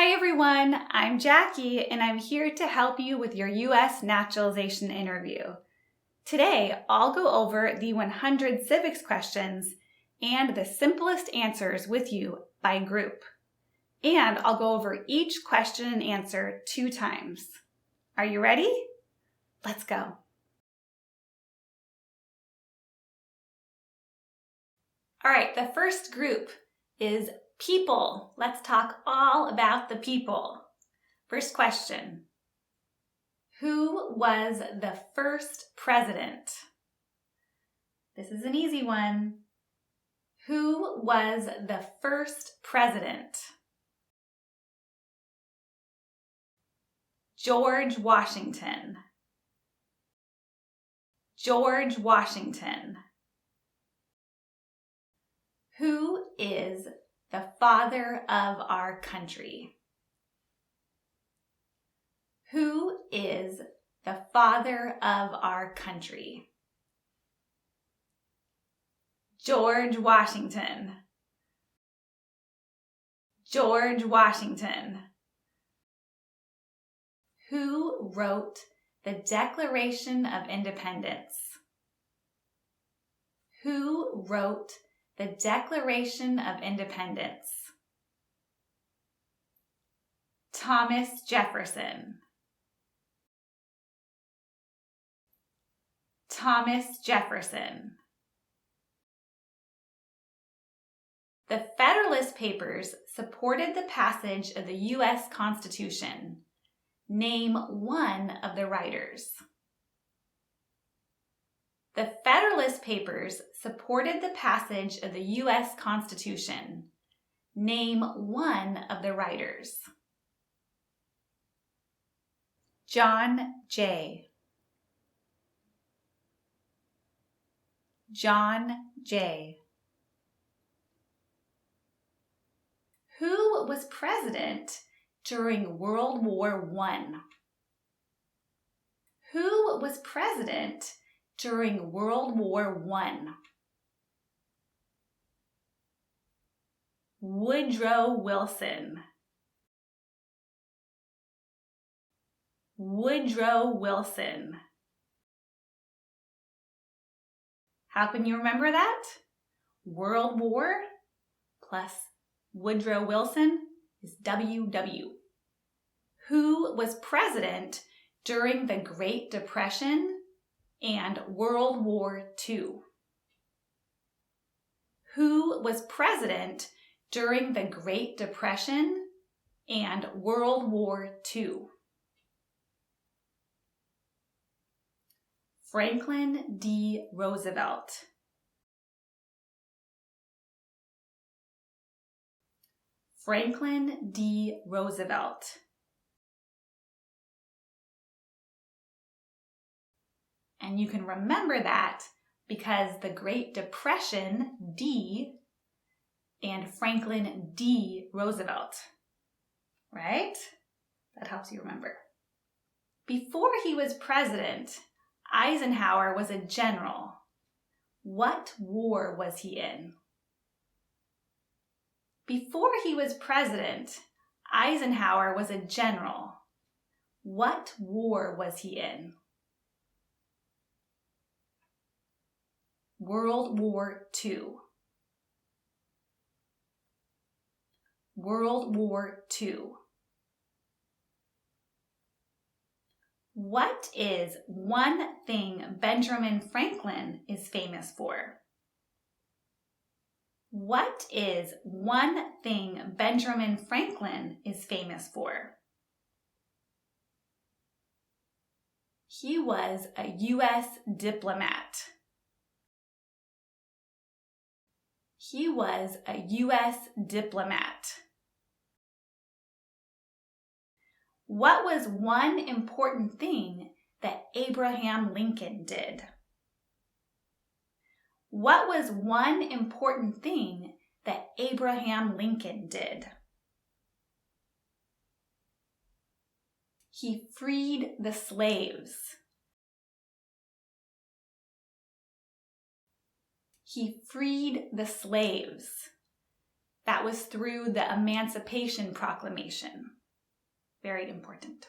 Hi everyone, I'm Jackie and I'm here to help you with your US Naturalization interview. Today, I'll go over the 100 civics questions and the simplest answers with you by group. And I'll go over each question and answer 2 times. Are you ready? Let's go. All right, the first group is people. Let's talk all about the people. First question. Who was the first president? This is an easy one. Who was the first president? George Washington. George Washington. Who is the father of our country? Who is the father of our country? George Washington. George Washington. Who wrote the Declaration of Independence? Who wrote the Declaration of Independence? Thomas Jefferson. Thomas Jefferson. The Federalist Papers supported the passage of the U.S. Constitution. Name one of the writers. The Federalist Papers supported the passage of the U.S. Constitution. Name one of the writers. John Jay. John Jay. Who was president during World War I? Who was president during World War I? Woodrow Wilson. Woodrow Wilson. How can you remember that? World War plus Woodrow Wilson is WW. Who was president during the Great Depression and World War II? Who was president during the Great Depression and World War II? Franklin D. Roosevelt. Franklin D. Roosevelt. And you can remember that because the Great Depression, D, and Franklin D. Roosevelt, right? That helps you remember. Before he was president, Eisenhower was a general. What war was he in? Before he was president, Eisenhower was a general. What war was he in? World War II. World War II. What is one thing Benjamin Franklin is famous for? What is one thing Benjamin Franklin is famous for? He was a U.S. diplomat. He was a U.S. diplomat. What was one important thing that Abraham Lincoln did? What was one important thing that Abraham Lincoln did? He freed the slaves. He freed the slaves. That was through the Emancipation Proclamation. Very important.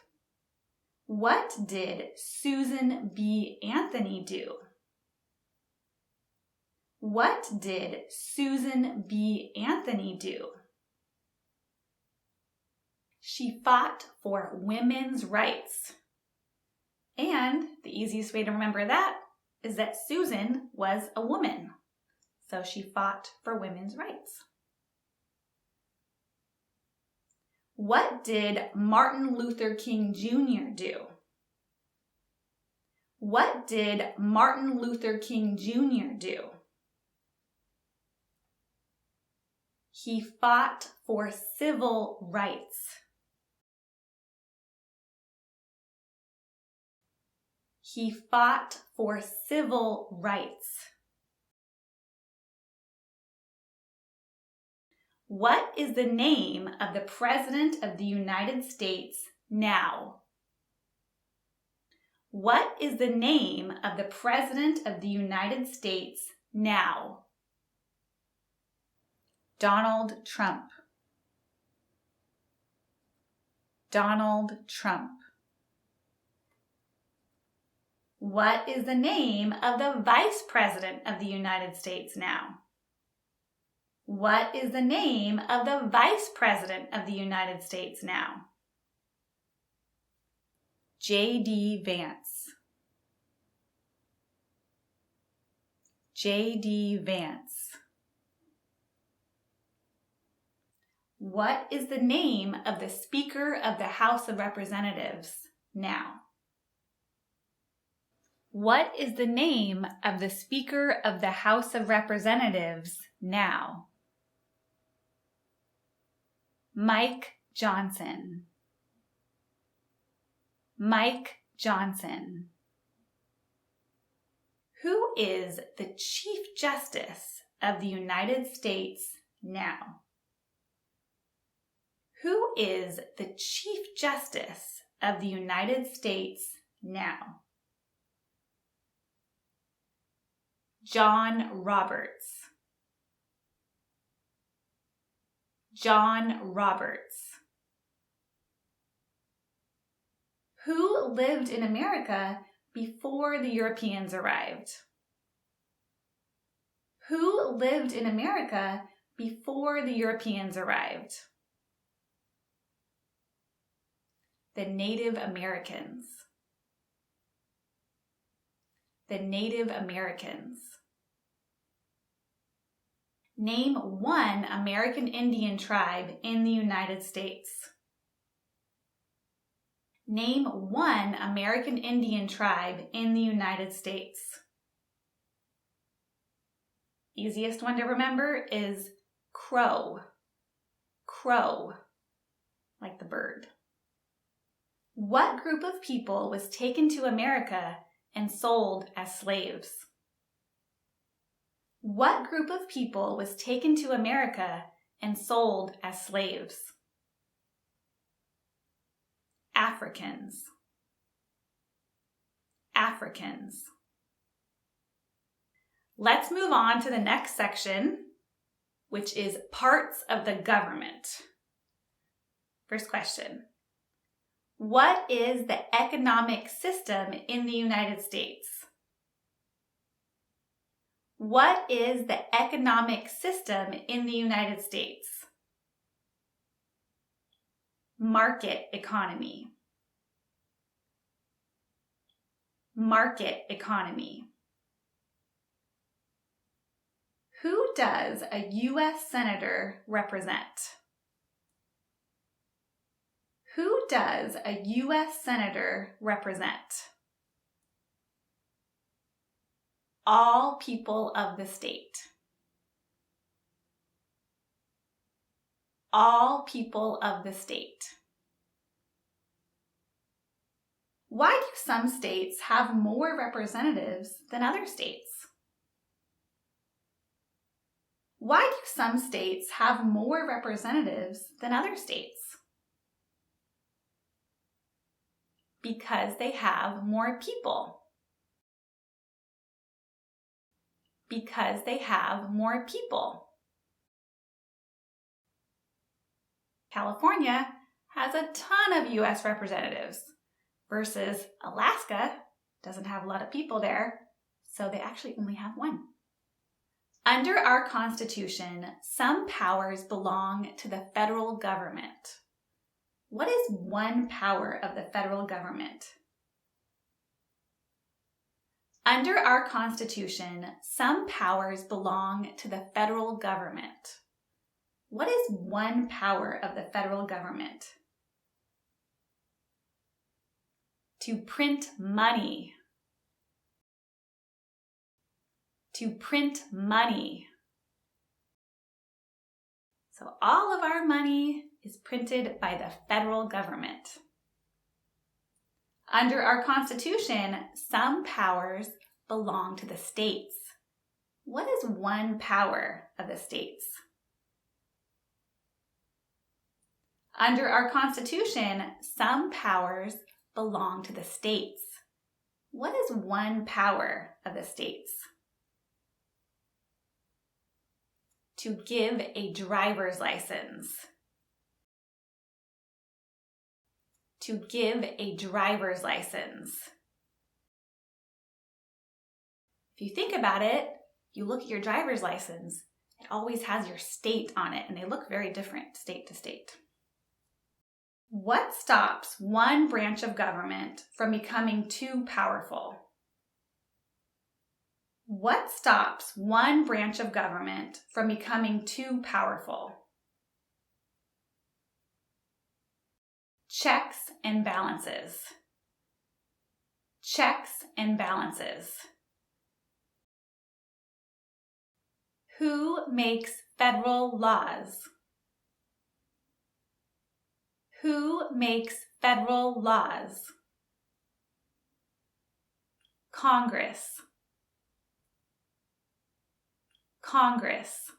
What did Susan B. Anthony do? What did Susan B. Anthony do? She fought for women's rights. And the easiest way to remember that is that Susan was a woman. So she fought for women's rights. What did Martin Luther King Jr. do? What did Martin Luther King Jr. do? He fought for civil rights. He fought for civil rights. What is the name of the President of the United States now? What is the name of the President of the United States now? Donald Trump. Donald Trump. What is the name of the Vice President of the United States now? What is the name of the Vice President of the United States now? J.D. Vance. J.D. Vance. What is the name of the Speaker of the House of Representatives now? What is the name of the Speaker of the House of Representatives now? Mike Johnson. Mike Johnson. Who is the Chief Justice of the United States now? Who is the Chief Justice of the United States now? John Roberts. John Roberts. Who lived in America before the Europeans arrived? Who lived in America before the Europeans arrived? The Native Americans. The Native Americans. Name one American Indian tribe in the United States. Name one American Indian tribe in the United States. Easiest one to remember is Crow. Crow, like the bird. What group of people was taken to America and sold as slaves? What group of people was taken to America and sold as slaves? Africans. Africans. Let's move on to the next section, which is parts of the government. First question. What is the economic system in the United States? What is the economic system in the United States? Market economy. Market economy. Who does a U.S. Senator represent? Who does a U.S. Senator represent? All people of the state. All people of the state. Why do some states have more representatives than other states? Why do some states have more representatives than other states? Because they have more people. Because they have more people. California has a ton of US representatives versus Alaska doesn't have a lot of people there, so they actually only have one. Under our Constitution, some powers belong to the federal government. What is one power of the federal government? Under our Constitution, some powers belong to the federal government. What is one power of the federal government? To print money. To print money. So all of our money is printed by the federal government. Under our Constitution, some powers belong to the states. What is one power of the states? Under our Constitution, some powers belong to the states. What is one power of the states? To give a driver's license. To give a driver's license. If you think about it, you look at your driver's license, it always has your state on it, and they look very different state to state. What stops one branch of government from becoming too powerful? What stops one branch of government from becoming too powerful? Checks and balances. Checks and balances. Who makes federal laws? Who makes federal laws? Congress. Congress.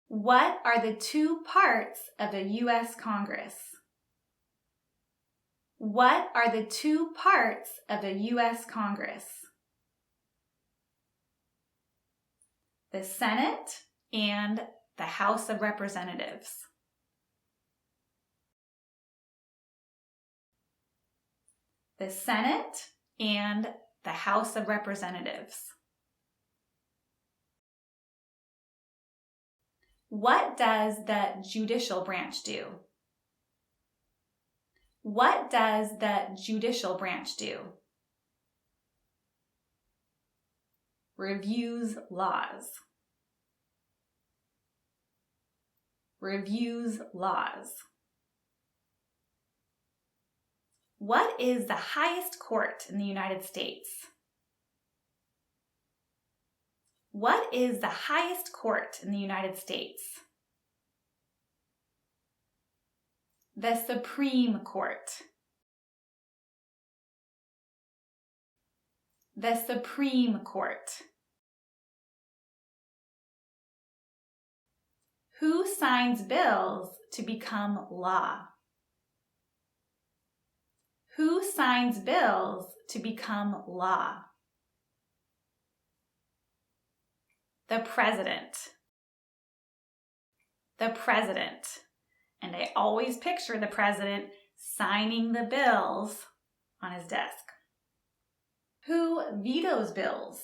What are the two parts of the U.S. Congress? What are the two parts of the U.S. Congress? The Senate and the House of Representatives. The Senate and the House of Representatives. What does the judicial branch do? What does the judicial branch do? Reviews laws. Reviews laws. What is the highest court in the United States? What is the highest court in the United States? The Supreme Court. The Supreme Court. Who signs bills to become law? Who signs bills to become law? The President. The President. And I always picture the President signing the bills on his desk. Who vetoes bills?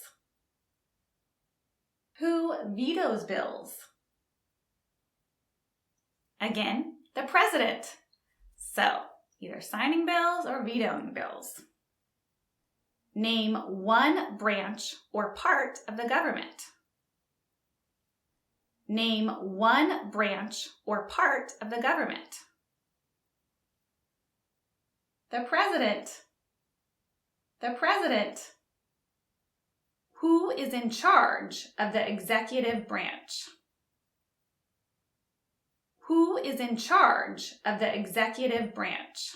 Who vetoes bills? Again, the President. So, either signing bills or vetoing bills. Name one branch or part of the government. Name one branch or part of the government. The President. The President. Who is in charge of the executive branch? Who is in charge of the executive branch?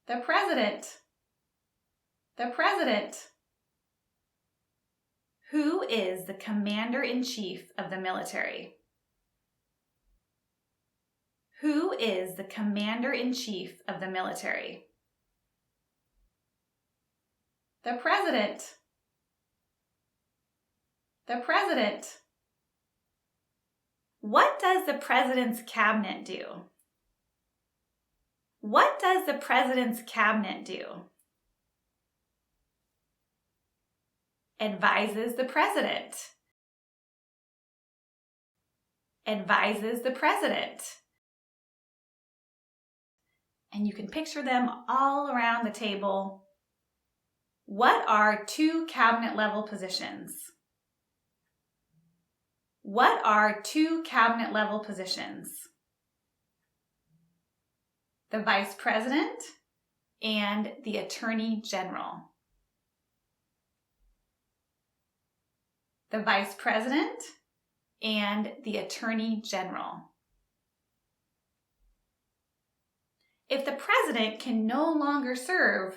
The President. The President. Who is the Commander-in-Chief of the military? Who is the Commander-in-Chief of the military? The President. The President. What does the President's Cabinet do? What does the President's Cabinet do? Advises the President. Advises the President. And you can picture them all around the table. What are two cabinet-level positions? What are two cabinet-level positions? The Vice President and the Attorney General. The Vice President and the Attorney General. If the President can no longer serve,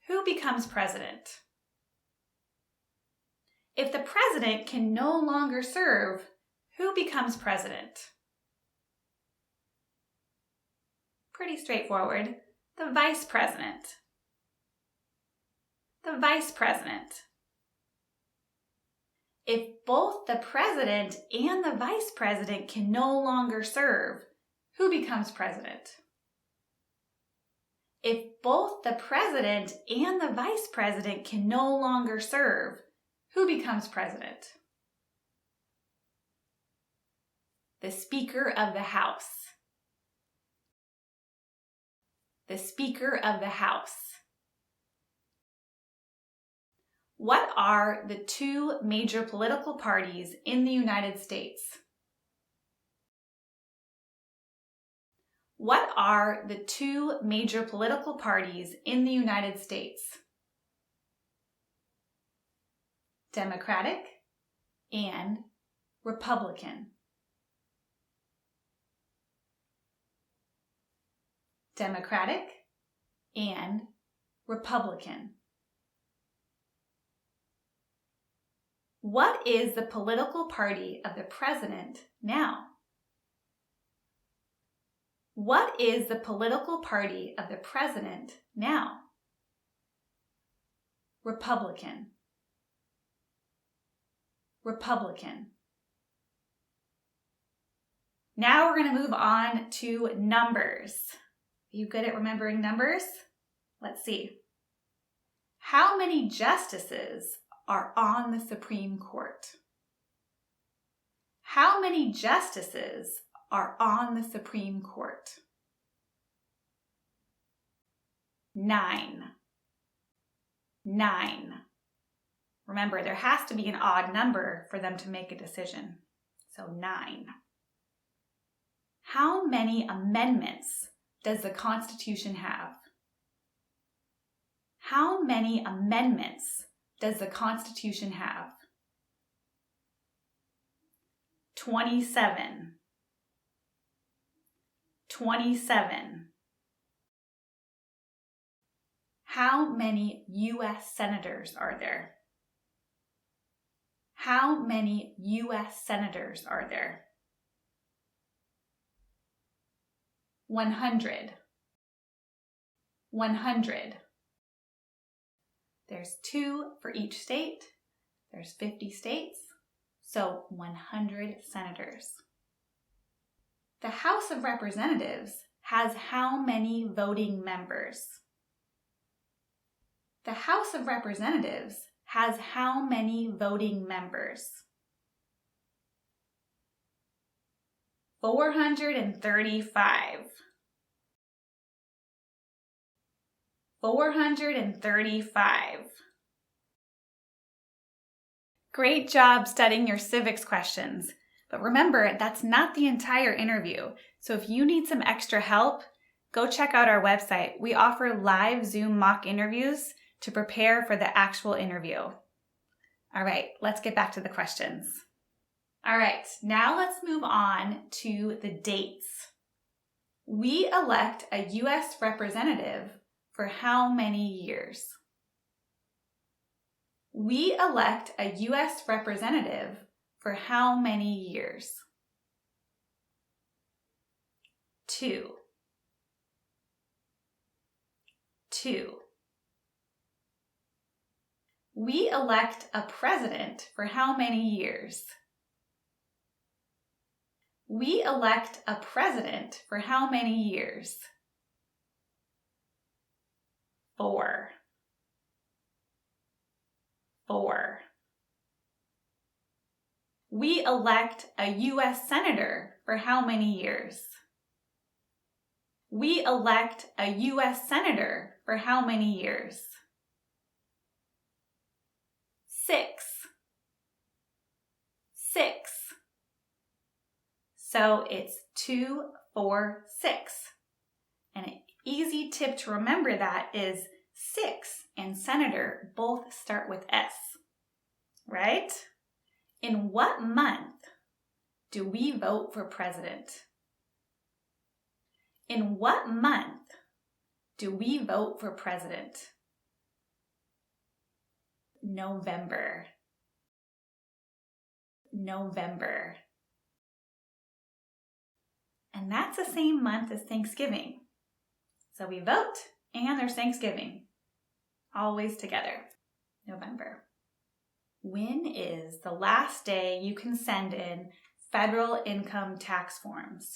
who becomes President? If the President can no longer serve, who becomes President? Pretty straightforward. The Vice President. The Vice President. If both the President and the Vice President can no longer serve, who becomes President? If both the President and the Vice President can no longer serve, who becomes President? The Speaker of the House. The Speaker of the House. What are the two major political parties in the United States? What are the two major political parties in the United States? Democratic and Republican. Democratic and Republican. What is the political party of the President now? What is the political party of the President now? Republican. Republican. Now we're going to move on to numbers. Are you good at remembering numbers? Let's see. How many justices are on the Supreme Court? How many justices are on the Supreme Court? 9. 9. Remember, there has to be an odd number for them to make a decision. So 9. How many amendments does the Constitution have? How many amendments does the Constitution have? 27. 27. How many US senators are there? How many US senators are there? 100. 100. There's 2 for each state. There's 50 states, so 100 senators. The House of Representatives has how many voting members? The House of Representatives has how many voting members? 435. 435. Great job studying your civics questions. But remember, that's not the entire interview. So if you need some extra help, go check out our website. We offer live Zoom mock interviews to prepare for the actual interview. All right, let's get back to the questions. All right, now let's move on to the dates. We elect a U.S. representative for how many years? We elect a U.S. representative for how many years? 2. 2. We elect a president for how many years? We elect a president for how many years? 4. 4. We elect a US Senator for how many years? We elect a US Senator for how many years? 6. 6. So it's 2, 4, 6. And an easy tip to remember that is 6 and senator both start with S, right? In what month do we vote for president? In what month do we vote for president? November. November. And that's the same month as Thanksgiving. So we vote and there's Thanksgiving. Always together. November. When is the last day you can send in federal income tax forms?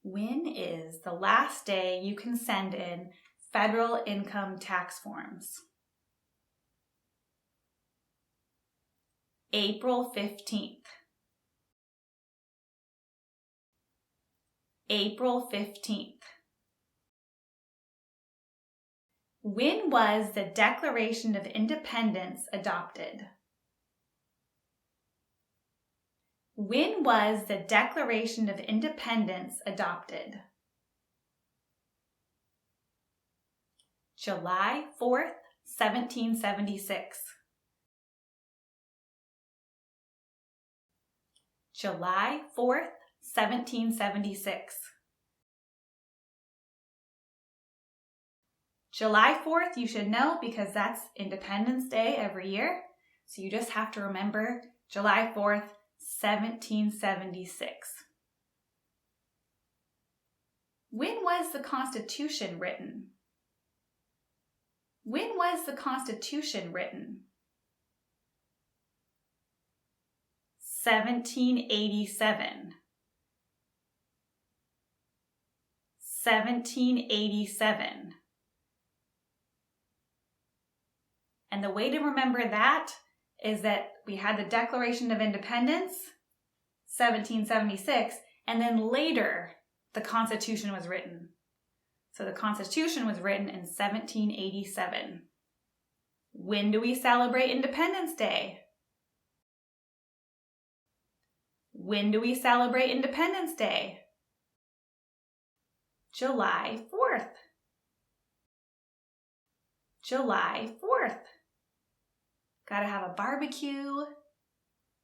When is the last day you can send in federal income tax forms? April 15th. April 15th. When was the Declaration of Independence adopted? When was the Declaration of Independence adopted? July 4th, 1776. July 4th, 1776. July 4th, you should know because that's Independence Day every year. So you just have to remember July 4th, 1776. When was the Constitution written? When was the Constitution written? 1787. 1787. And the way to remember that is that we had the Declaration of Independence, 1776, and then later the Constitution was written. So the Constitution was written in 1787. When do we celebrate Independence Day? When do we celebrate Independence Day? July 4th. July 4th. Gotta have a barbecue,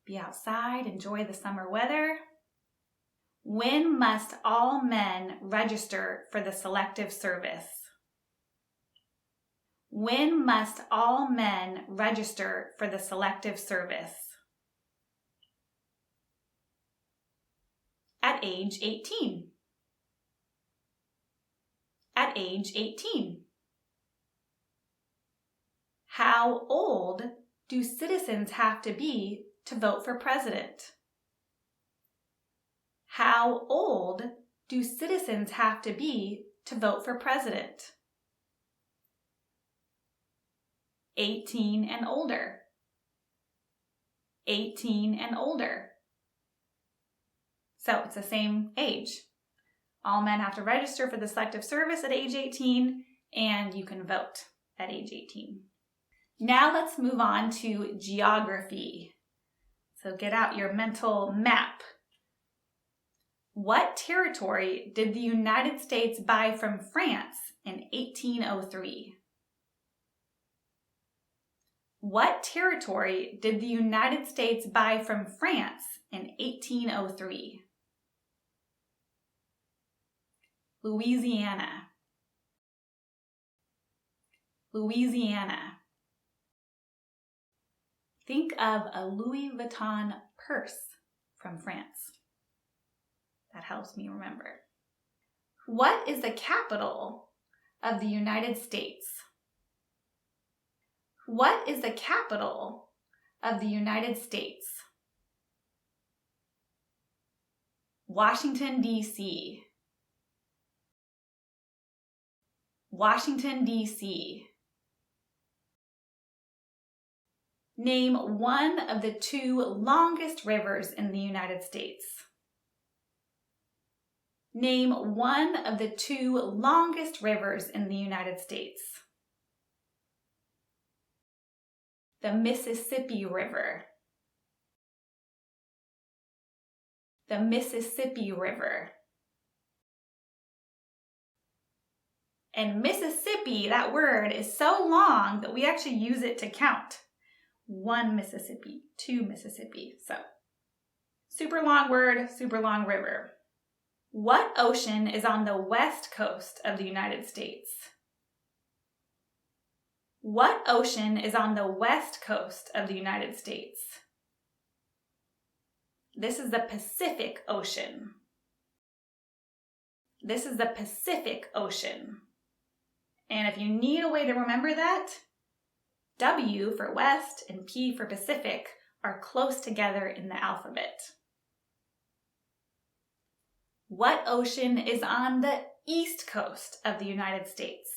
be outside, enjoy the summer weather. When must all men register for the Selective Service? When must all men register for the Selective Service? At age 18. At age 18. How old do citizens have to be to vote for president? How old do citizens have to be to vote for president? 18 and older. 18 and older. So it's the same age. All men have to register for the Selective Service at age 18, and you can vote at age 18. Now let's move on to geography. So get out your mental map. What territory did the United States buy from France in 1803? What territory did the United States buy from France in 1803? Louisiana. Louisiana. Think of a Louis Vuitton purse from France. That helps me remember. What is the capital of the United States? What is the capital of the United States? Washington, D.C. Washington, D.C. Name one of the 2 longest rivers in the United States. Name one of the 2 longest rivers in the United States. The Mississippi River. The Mississippi River. And Mississippi, that word, is so long that we actually use it to count. 1 Mississippi, 2 Mississippi. So, super long word, super long river. What ocean is on the west coast of the United States? What ocean is on the west coast of the United States? This is the Pacific Ocean. This is the Pacific Ocean. And if you need a way to remember that, W for West and P for Pacific are close together in the alphabet. What ocean is on the east coast of the United States?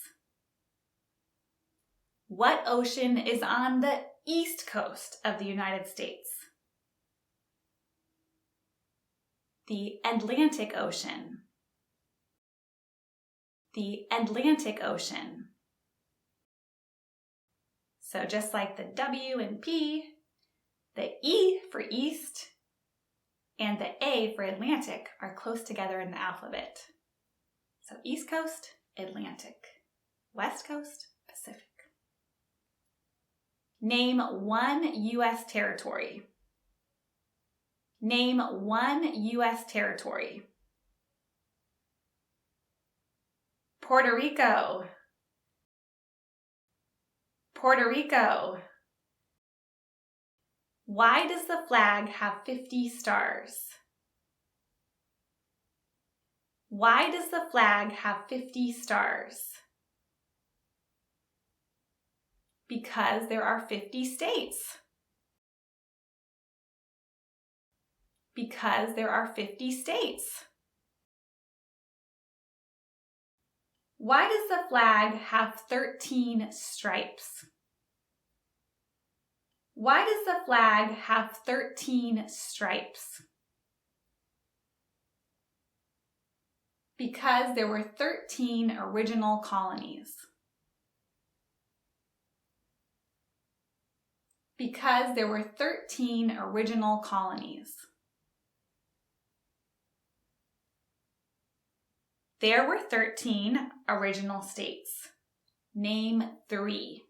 What ocean is on the east coast of the United States? The Atlantic Ocean. The Atlantic Ocean. So just like the W and P, the E for East and the A for Atlantic are close together in the alphabet. So East Coast, Atlantic. West Coast, Pacific. Name one U.S. territory. Name one U.S. territory. Puerto Rico. Puerto Rico. Why does the flag have 50 stars? Why does the flag have 50 stars? Because there are 50 states. Because there are 50 states. Why does the flag have 13 stripes? Why does the flag have 13 stripes? Because there were 13 original colonies. Because there were 13 original colonies. There were 13 original states. Name 3.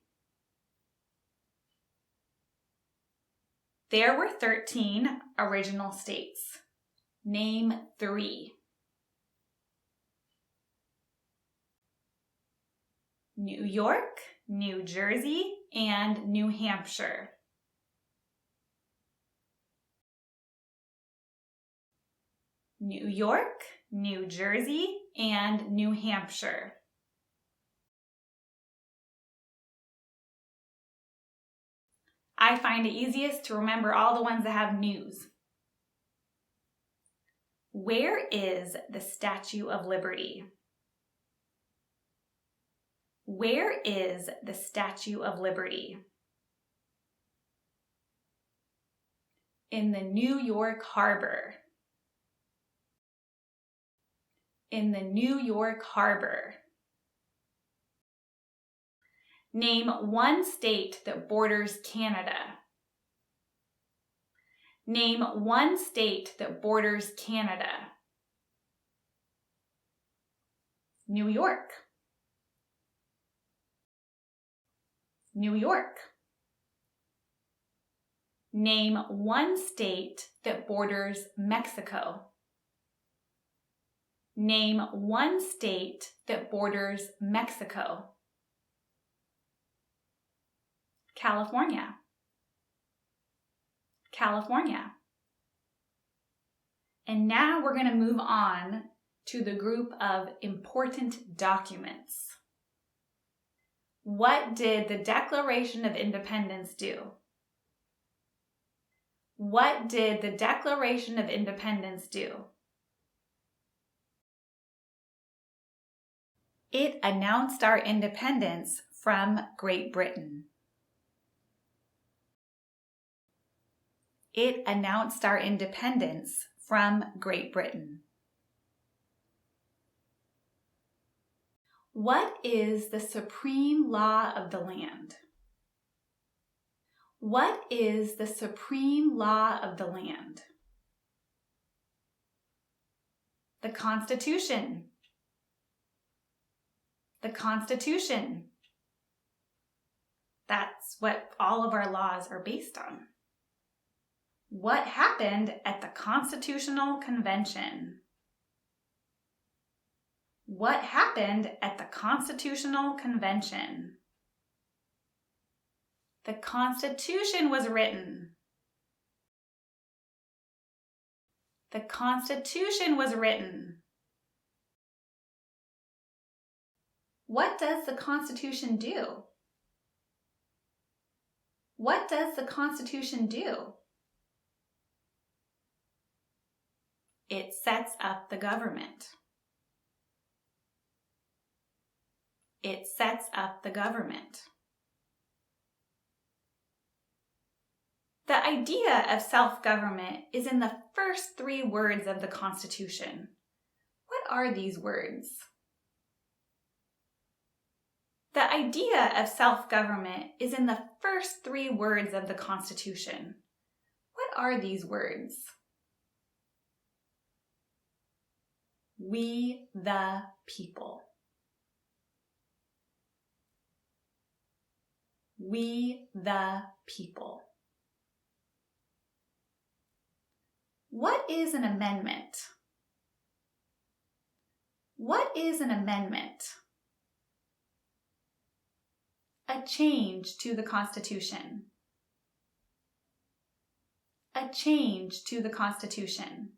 There were 13 original states. Name 3. New York, New Jersey, and New Hampshire. New York, New Jersey, and New Hampshire. I find it easiest to remember all the ones that have news. Where is the Statue of Liberty? Where is the Statue of Liberty? In the New York Harbor. In the New York Harbor. Name one state that borders Canada. Name one state that borders Canada. New York. New York. Name one state that borders Mexico. Name one state that borders Mexico. California. California. And now we're going to move on to the group of important documents. What did the Declaration of Independence do? What did the Declaration of Independence do? It announced our independence from Great Britain. It announced our independence from Great Britain. What is the supreme law of the land? What is the supreme law of the land? The Constitution. The Constitution. That's what all of our laws are based on. What happened at the Constitutional Convention? What happened at the Constitutional Convention? The Constitution was written. The Constitution was written. What does the Constitution do? What does the Constitution do? It sets up the government. It sets up the government. The idea of self-government is in the first 3 words of the Constitution. What are these words? The idea of self-government is in the first 3 words of the Constitution. What are these words? We the people. We the people. What is an amendment? What is an amendment? A change to the Constitution. A change to the Constitution.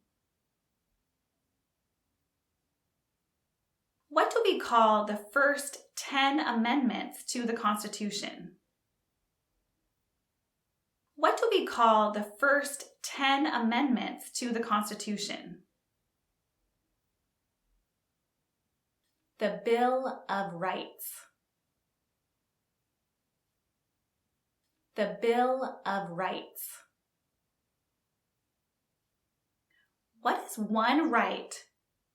What do we call the first 10 amendments to the Constitution? What do we call the first 10 amendments to the Constitution? The Bill of Rights. The Bill of Rights. What is one right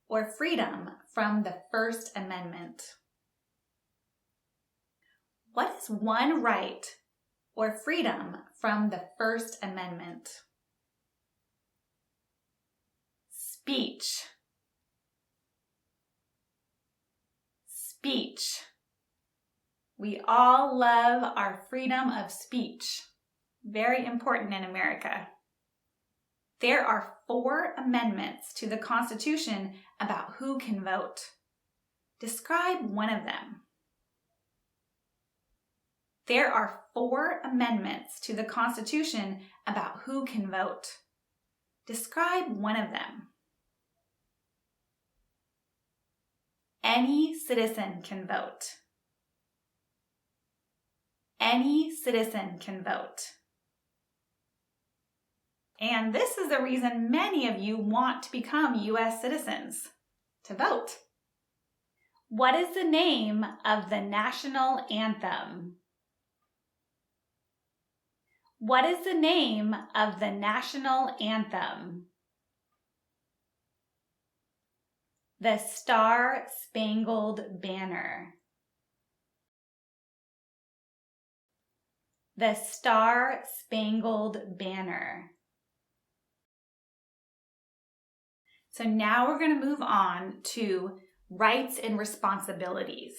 or freedom from the First Amendment? What is one right or freedom from the First Amendment? Speech. Speech. We all love our freedom of speech. Very important in America. There are 4 amendments to the Constitution about who can vote. Describe one of them. There are 4 amendments to the Constitution about who can vote. Describe one of them. Any citizen can vote. Any citizen can vote. And this is the reason many of you want to become US citizens, to vote. What is the name of the national anthem? What is the name of the national anthem? The Star-Spangled Banner. The Star-Spangled Banner. So now we're going to move on to rights and responsibilities.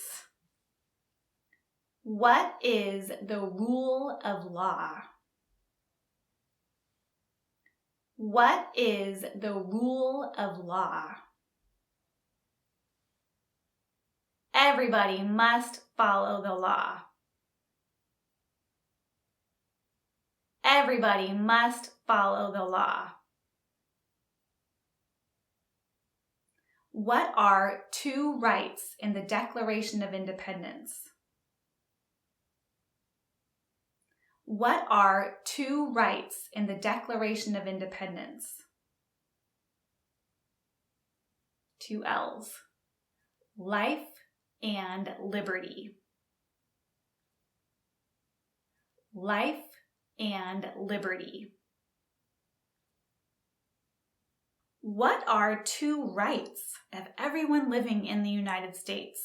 What is the rule of law? What is the rule of law? Everybody must follow the law. Everybody must follow the law. What are 2 rights in the Declaration of Independence? What are 2 rights in the Declaration of Independence? 2 L's. Life and liberty. Life and liberty. What are two rights of everyone living in the United States?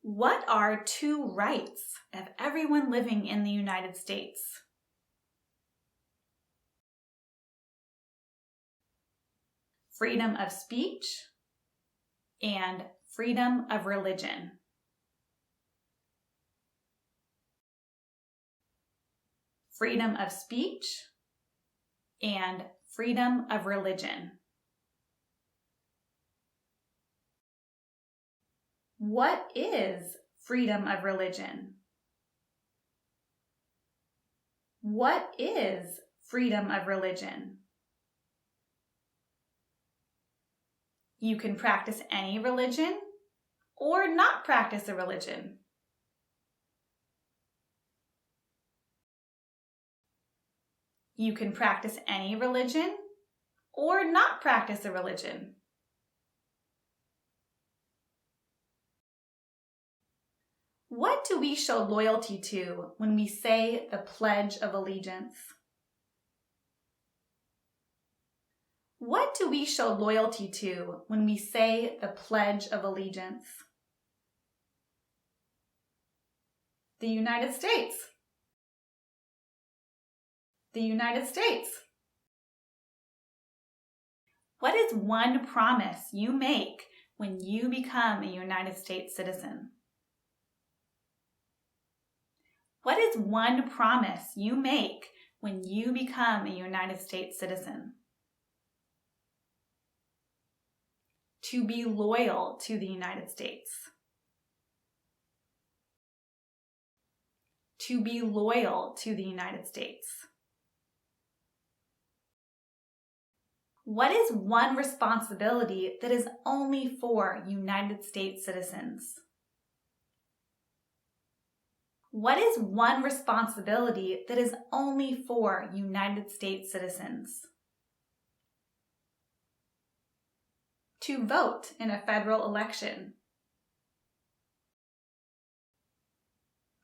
What are two rights of everyone living in the United States? Freedom of speech and freedom of religion. Freedom of speech and freedom of religion. What is freedom of religion? What is freedom of religion? You can practice any religion or not practice a religion. You can practice any religion or not practice a religion. What do we show loyalty to when we say the Pledge of Allegiance? What do we show loyalty to when we say the Pledge of Allegiance? The United States. The United States. What is one promise you make when you become a United States citizen? What is one promise you make when you become a United States citizen? To be loyal to the United States. To be loyal to the United States. What is one responsibility that is only for United States citizens? What is one responsibility that is only for United States citizens? To vote in a federal election.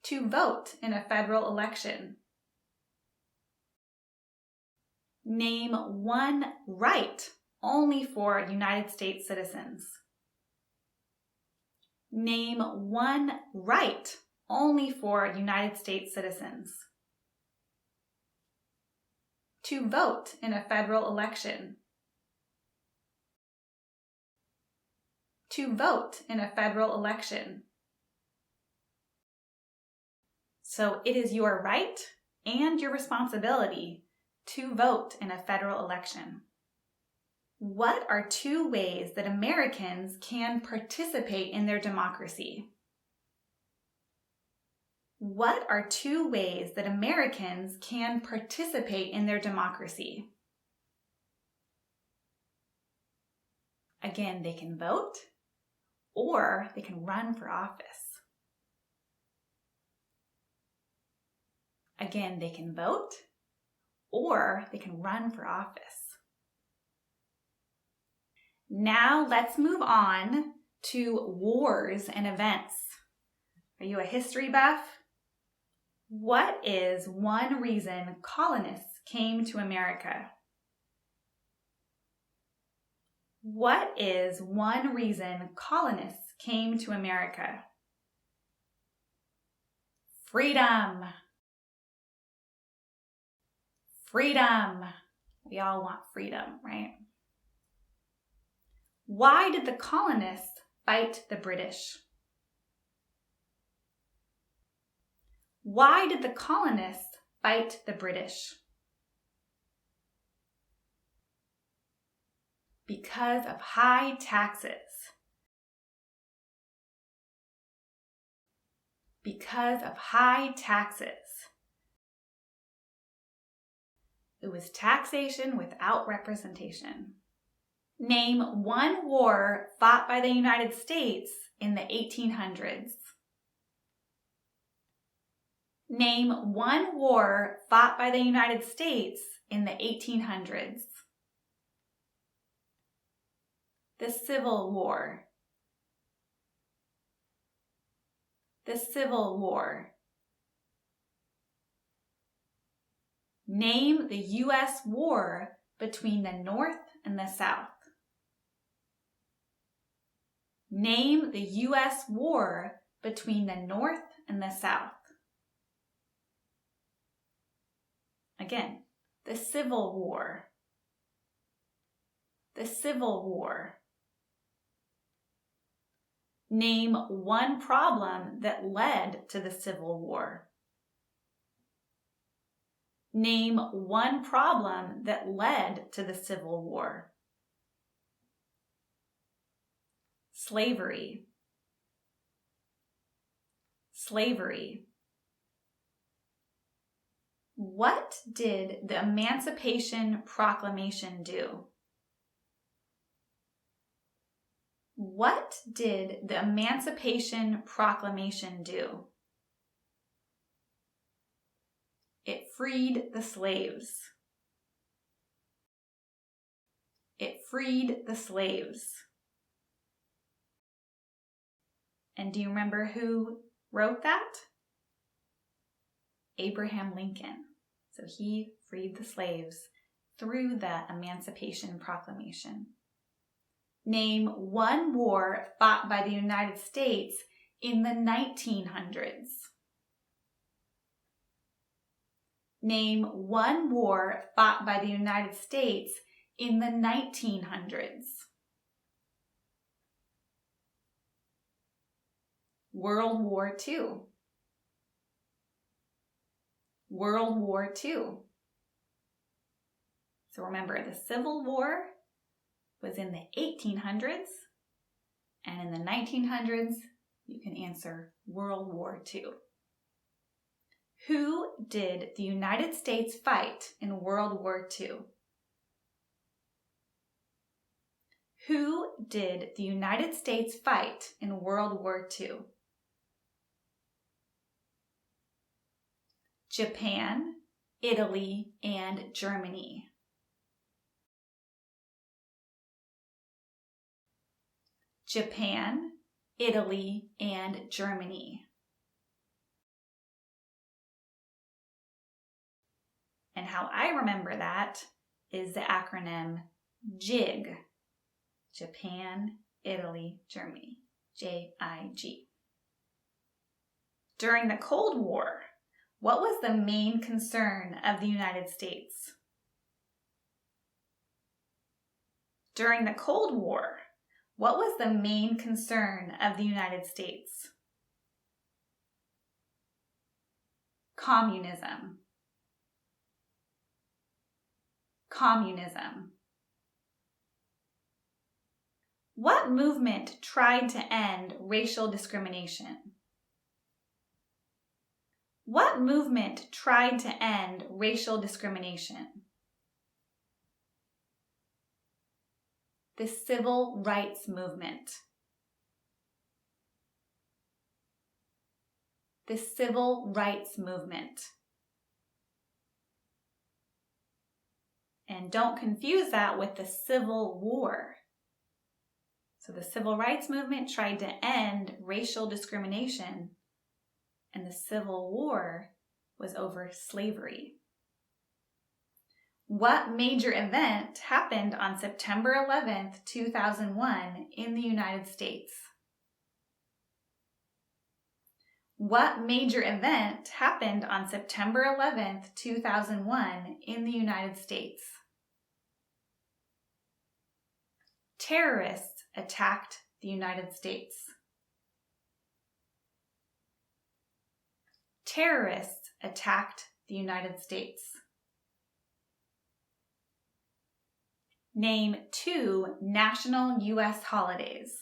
To vote in a federal election. Name one right only for United States citizens. Name one right only for United States citizens. To vote in a federal election. To vote in a federal election. So it is your right and your responsibility to vote in a federal election. What are two ways that Americans can participate in their democracy? What are two ways that Americans can participate in their democracy? Again, they can vote or they can run for office. Again, they can vote or they can run for office. Now let's move on to wars and events. Are you a history buff? What is one reason colonists came to America? What is one reason colonists came to America? Freedom. Freedom. We all want freedom, right? Why did the colonists fight the British? Why did the colonists fight the British? Because of high taxes. Because of high taxes. It was taxation without representation. Name one war fought by the United States in the 1800s. Name one war fought by the United States in the 1800s. The Civil War. The Civil War. Name the U.S. war between the North and the South. Name the U.S. war between the North and the South. Again, the Civil War. The Civil War. Name one problem that led to the Civil War. Name one problem that led to the Civil War. Slavery. Slavery. What did the Emancipation Proclamation do? What did the Emancipation Proclamation do? It freed the slaves. It freed the slaves. And do you remember who wrote that? Abraham Lincoln. So he freed the slaves through the Emancipation Proclamation. Name one war fought by the United States in the 1900s. Name one war fought by the United States in the 1900s. World War II. World War II. So remember, the Civil War was in the 1800s, and in the 1900s, you can answer World War II. Who did the United States fight in World War II? Who did the United States fight in World War II? Japan, Italy, and Germany. Japan, Italy, and Germany. And how I remember that is the acronym JIG. Japan, Italy, Germany. JIG. During the Cold War, what was the main concern of the United States? During the Cold War, what was the main concern of the United States? Communism. Communism. What movement tried to end racial discrimination? What movement tried to end racial discrimination? The Civil Rights Movement. The Civil Rights Movement. And don't confuse that with the Civil War. So the Civil Rights Movement tried to end racial discrimination, and the Civil War was over slavery. What major event happened on September 11th, 2001 in the United States? What major event happened on September 11th, 2001 in the United States? Terrorists attacked the United States. Terrorists attacked the United States. Name 2 national U.S. holidays.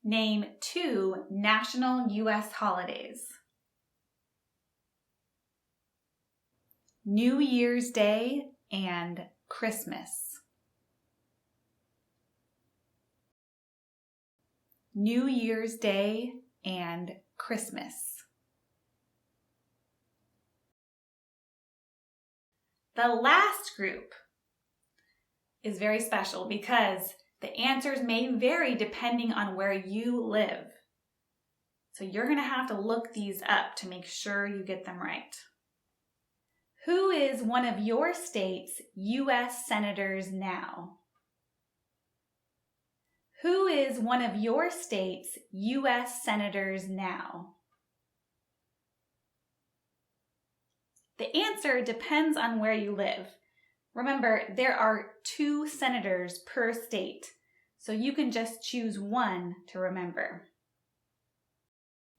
Name 2 national U.S. holidays. New Year's Day and Christmas. New Year's Day and Christmas. The last group is very special because The answers may vary depending on where you live. So you're going to have to look these up to make sure you get them right. Who is one of your state's U.S. senators now? Who is one of your state's U.S. senators now? The answer depends on where you live. Remember, there are 2 senators per state, so you can just choose one to remember.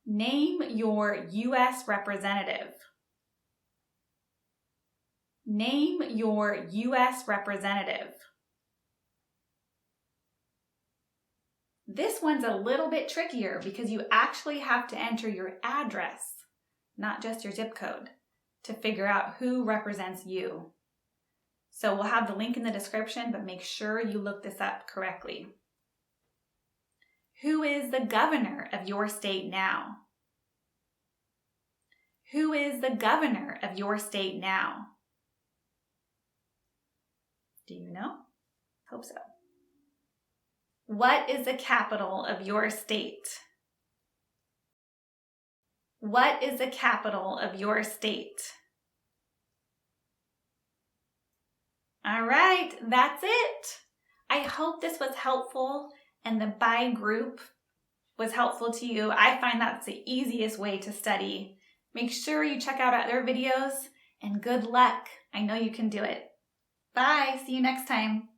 Name your U.S. representative. Name your U.S. representative. This one's a little bit trickier because you actually have to enter your address, not just your zip code, to figure out who represents you. So we'll have the link in the description, but make sure you look this up correctly. Who is the governor of your state now? Who is the governor of your state now? Do you know? Hope so. What is the capital of your state? What is the capital of your state? All right, that's it. I hope this was helpful and the by group was helpful to you. I find that's the easiest way to study. Make sure you check out other videos and good luck. I know you can do it. Bye. See you next time.